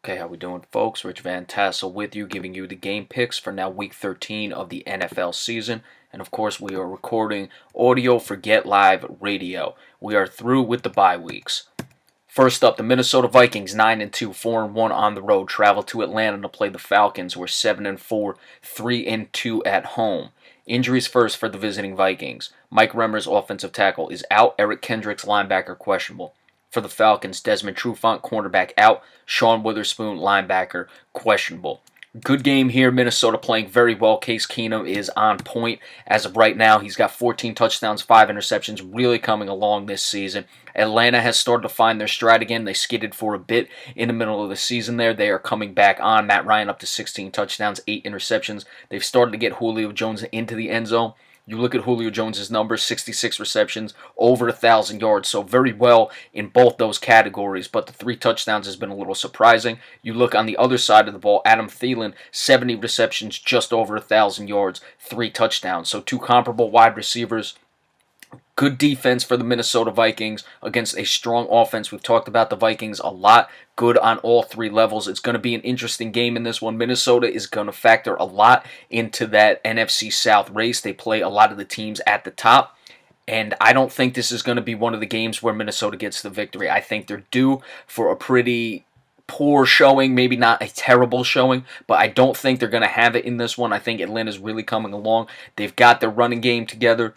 Okay, how we doing, folks? Rich Van Tassel with you, giving you the game picks for now Week 13 of the NFL season. And of course, we are recording audio for Get Live Radio. We are through with the bye weeks. First up, the Minnesota Vikings 9-2, 4-1 on the road, travel to Atlanta to play the Falcons, who are 7-4, 3-2 at home. Injuries first for the visiting Vikings. Mike Remmers, offensive tackle, is out. Eric Kendricks, linebacker, questionable. For the Falcons, Desmond Trufant, cornerback, out. Sean Witherspoon, linebacker, questionable. Good game here. Minnesota playing very well. Case Keenum is on point. As of right now, he's got 14 touchdowns, 5 interceptions, really coming along this season. Atlanta has started to find their stride again. They skidded for a bit in the middle of the season there. They are coming back on. Matt Ryan up to 16 touchdowns, 8 interceptions. They've started to get Julio Jones into the end zone. You look at Julio Jones' numbers, 66 receptions, over 1,000 yards, so very well in both those categories, but the 3 touchdowns has been a little surprising. You look on the other side of the ball, Adam Thielen, 70 receptions, just over 1,000 yards, 3 touchdowns. So 2 comparable wide receivers. Good defense for the Minnesota Vikings against a strong offense. We've talked about the Vikings a lot. Good on all 3 levels. It's going to be an interesting game in this one. Minnesota is going to factor a lot into that NFC South race. They play a lot of the teams at the top. And I don't think this is going to be one of the games where Minnesota gets the victory. I think they're due for a pretty poor showing, maybe not a terrible showing, but I don't think they're going to have it in this one. I think Atlanta's really coming along. They've got their running game together.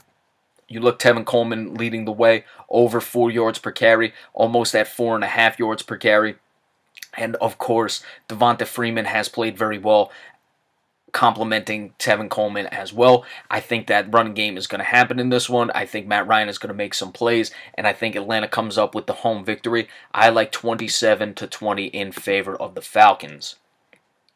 You look, Tevin Coleman leading the way, over 4 yards per carry, almost at 4.5 yards per carry. And, of course, Devonta Freeman has played very well, complimenting Tevin Coleman as well. I think that running game is going to happen in this one. I think Matt Ryan is going to make some plays, and I think Atlanta comes up with the home victory. I like 27-20 in favor of the Falcons.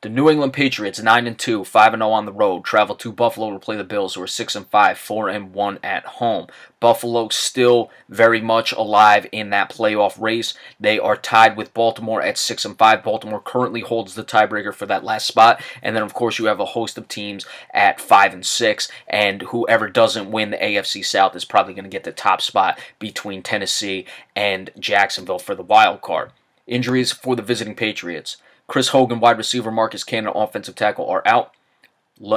The New England Patriots, 9-2, 5-0 on the road, travel to Buffalo to play the Bills, who are 6-5, 4-1 at home. Buffalo still very much alive in that playoff race. They are tied with Baltimore at 6-5. Baltimore currently holds the tiebreaker for that last spot. And then, of course, you have a host of teams at 5-6, and whoever doesn't win the AFC South is probably going to get the top spot between Tennessee and Jacksonville for the wild card. Injuries for the visiting Patriots. Chris Hogan, wide receiver, Marcus Cannon, offensive tackle, are out.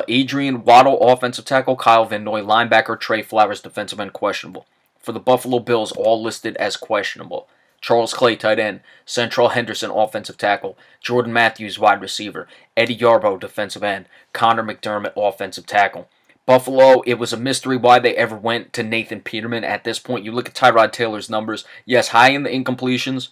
Adrian Waddle, offensive tackle, Kyle Van Noy, linebacker, Trey Flowers, defensive end, questionable. For the Buffalo Bills, all listed as questionable. Charles Clay, tight end. Central Henderson, offensive tackle. Jordan Matthews, wide receiver. Eddie Yarbo, defensive end. Connor McDermott, offensive tackle. Buffalo, it was a mystery why they ever went to Nathan Peterman at this point. You look at Tyrod Taylor's numbers. Yes, high in the incompletions.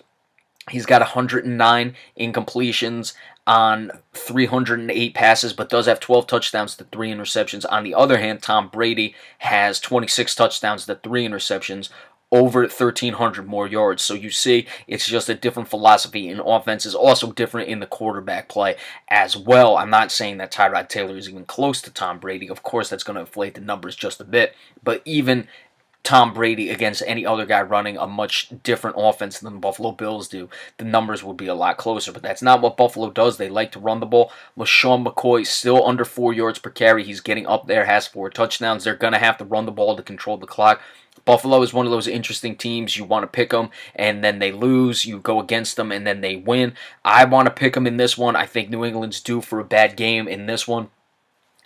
He's got 109 incompletions on 308 passes, but does have 12 touchdowns to 3 interceptions. On the other hand, Tom Brady has 26 touchdowns to 3 interceptions, over 1,300 more yards. So you see, it's just a different philosophy in offense. Is also different in the quarterback play as well. I'm not saying that Tyrod Taylor is even close to Tom Brady. Of course, that's going to inflate the numbers just a bit, but even Tom Brady against any other guy running a much different offense than the Buffalo Bills do, the numbers would be a lot closer. But that's not what Buffalo does. They like to run the ball. LaShawn McCoy still under 4 yards per carry. He's getting up there, has 4 touchdowns. They're going to have to run the ball to control the clock. Buffalo is one of those interesting teams. You want to pick them, and then they lose. You go against them, and then they win. I want to pick them in this one. I think New England's due for a bad game in this one.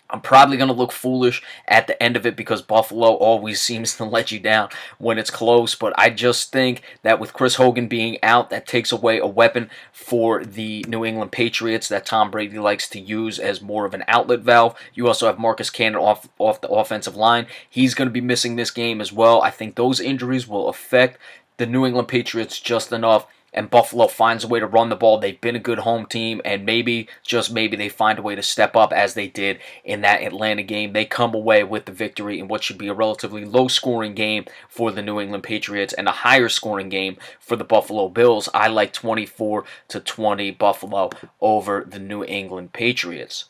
I'm probably going to look foolish at the end of it because Buffalo always seems to let you down when it's close. But I just think that with Chris Hogan being out, that takes away a weapon for the New England Patriots that Tom Brady likes to use as more of an outlet valve. You also have Marcus Cannon off the offensive line. He's going to be missing this game as well. I think those injuries will affect the New England Patriots just enough, and Buffalo finds a way to run the ball. They've been a good home team, and maybe, just maybe, they find a way to step up as they did in that Atlanta game. They come away with the victory in what should be a relatively low-scoring game for the New England Patriots and a higher-scoring game for the Buffalo Bills. I like 24-20 Buffalo over the New England Patriots.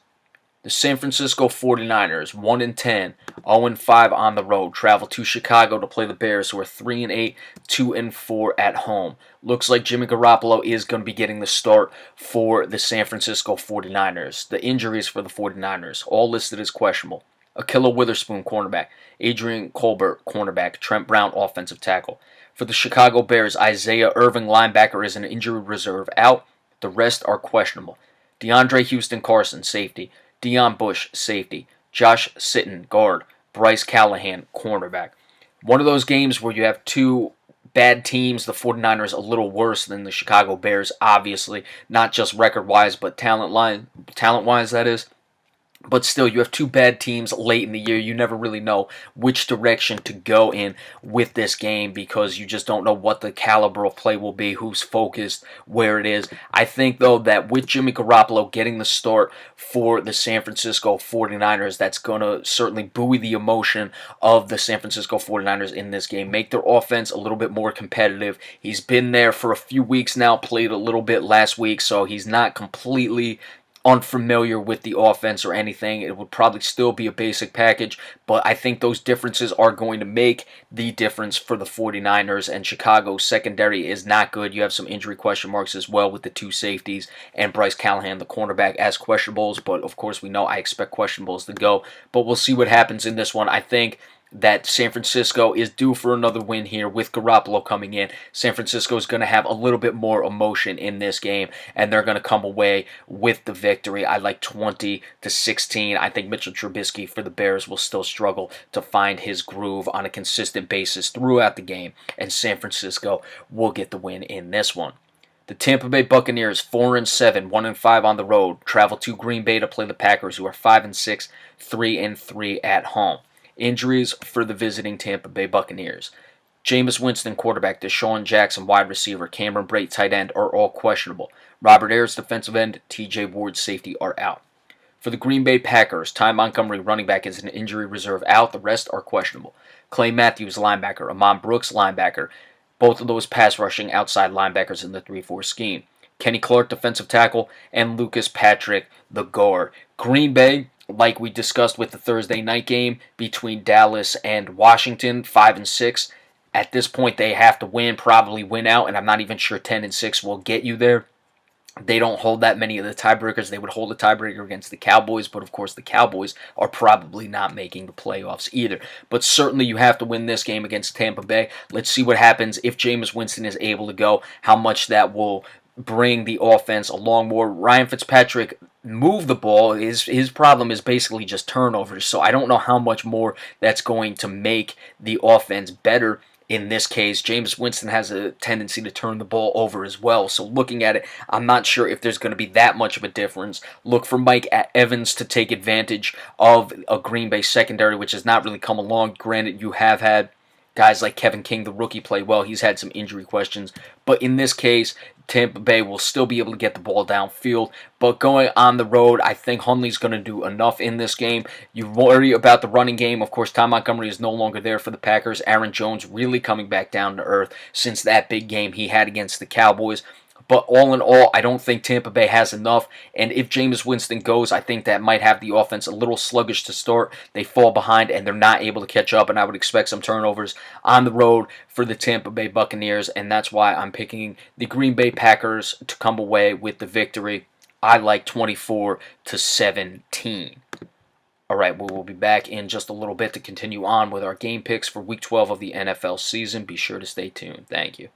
The San Francisco 49ers, 1-10, 0-5 on the road, travel to Chicago to play the Bears, who are 3-8, 2-4 at home. Looks like Jimmy Garoppolo is going to be getting the start for the San Francisco 49ers. The injuries for the 49ers, all listed as questionable. Akilla Witherspoon, cornerback. Adrian Colbert, cornerback. Trent Brown, offensive tackle. For the Chicago Bears, Isaiah Irving, linebacker, is an injury reserve out. The rest are questionable. DeAndre Houston Carson, safety. Deion Bush, safety. Josh Sitton, guard. Bryce Callahan, cornerback. One of those games where you have two bad teams, the 49ers a little worse than the Chicago Bears, obviously, not just record-wise, but talent-wise, that is. But still, you have two bad teams late in the year. You never really know which direction to go in with this game because you just don't know what the caliber of play will be, who's focused, where it is. I think, though, that with Jimmy Garoppolo getting the start for the San Francisco 49ers, that's going to certainly buoy the emotion of the San Francisco 49ers in this game, make their offense a little bit more competitive. He's been there for a few weeks now, played a little bit last week, so he's not completely unfamiliar with the offense or anything. It would probably still be a basic package, but I think those differences are going to make the difference for the 49ers, and Chicago's secondary is not good. You have some injury question marks as well with the two safeties and Bryce Callahan, the cornerback, as questionables, but of course we know I expect questionables to go, but we'll see what happens in this one. I think that San Francisco is due for another win here with Garoppolo coming in. San Francisco is going to have a little bit more emotion in this game, and they're going to come away with the victory. I like 20-16. I think Mitchell Trubisky for the Bears will still struggle to find his groove on a consistent basis throughout the game, and San Francisco will get the win in this one. The Tampa Bay Buccaneers, 4-7, 1-5 on the road, travel to Green Bay to play the Packers, who are 5-6, 3-3 at home. Injuries for the visiting Tampa Bay Buccaneers. Jameis Winston, quarterback. Deshaun Jackson, wide receiver. Cameron Brate, tight end, are all questionable. Robert Ayers, defensive end. TJ Ward, safety, are out. For the Green Bay Packers, Ty Montgomery, running back, is an injury reserve out. The rest are questionable. Clay Matthews, linebacker. Amon Brooks, linebacker. Both of those pass rushing outside linebackers in the 3-4 scheme. Kenny Clark, defensive tackle, and Lucas Patrick, the guard. Green Bay, like we discussed with the Thursday night game between Dallas and Washington, 5-6. At this point, they have to win, probably win out, and I'm not even sure 10-6 will get you there. They don't hold that many of the tiebreakers. They would hold a tiebreaker against the Cowboys, but of course the Cowboys are probably not making the playoffs either. But certainly you have to win this game against Tampa Bay. Let's see what happens if Jameis Winston is able to go, how much that will bring the offense along more. Ryan Fitzpatrick moved the ball. His problem is basically just turnovers, so I don't know how much more that's going to make the offense better. In this case, Jameis Winston has a tendency to turn the ball over as well. So looking at it, I'm not sure if there's going to be that much of a difference. Look for Mike Evans to take advantage of a Green Bay secondary, which has not really come along. Granted, you have had guys like Kevin King, the rookie, play well. He's had some injury questions. But in this case, Tampa Bay will still be able to get the ball downfield. But going on the road, I think Hundley's going to do enough in this game. You worry about the running game. Of course, Ty Montgomery is no longer there for the Packers. Aaron Jones really coming back down to earth since that big game he had against the Cowboys. But all in all, I don't think Tampa Bay has enough. And if Jameis Winston goes, I think that might have the offense a little sluggish to start. They fall behind and they're not able to catch up. And I would expect some turnovers on the road for the Tampa Bay Buccaneers. And that's why I'm picking the Green Bay Packers to come away with the victory. I like 24-17. All right, we will be back in just a little bit to continue on with our game picks for Week 12 of the NFL season. Be sure to stay tuned. Thank you.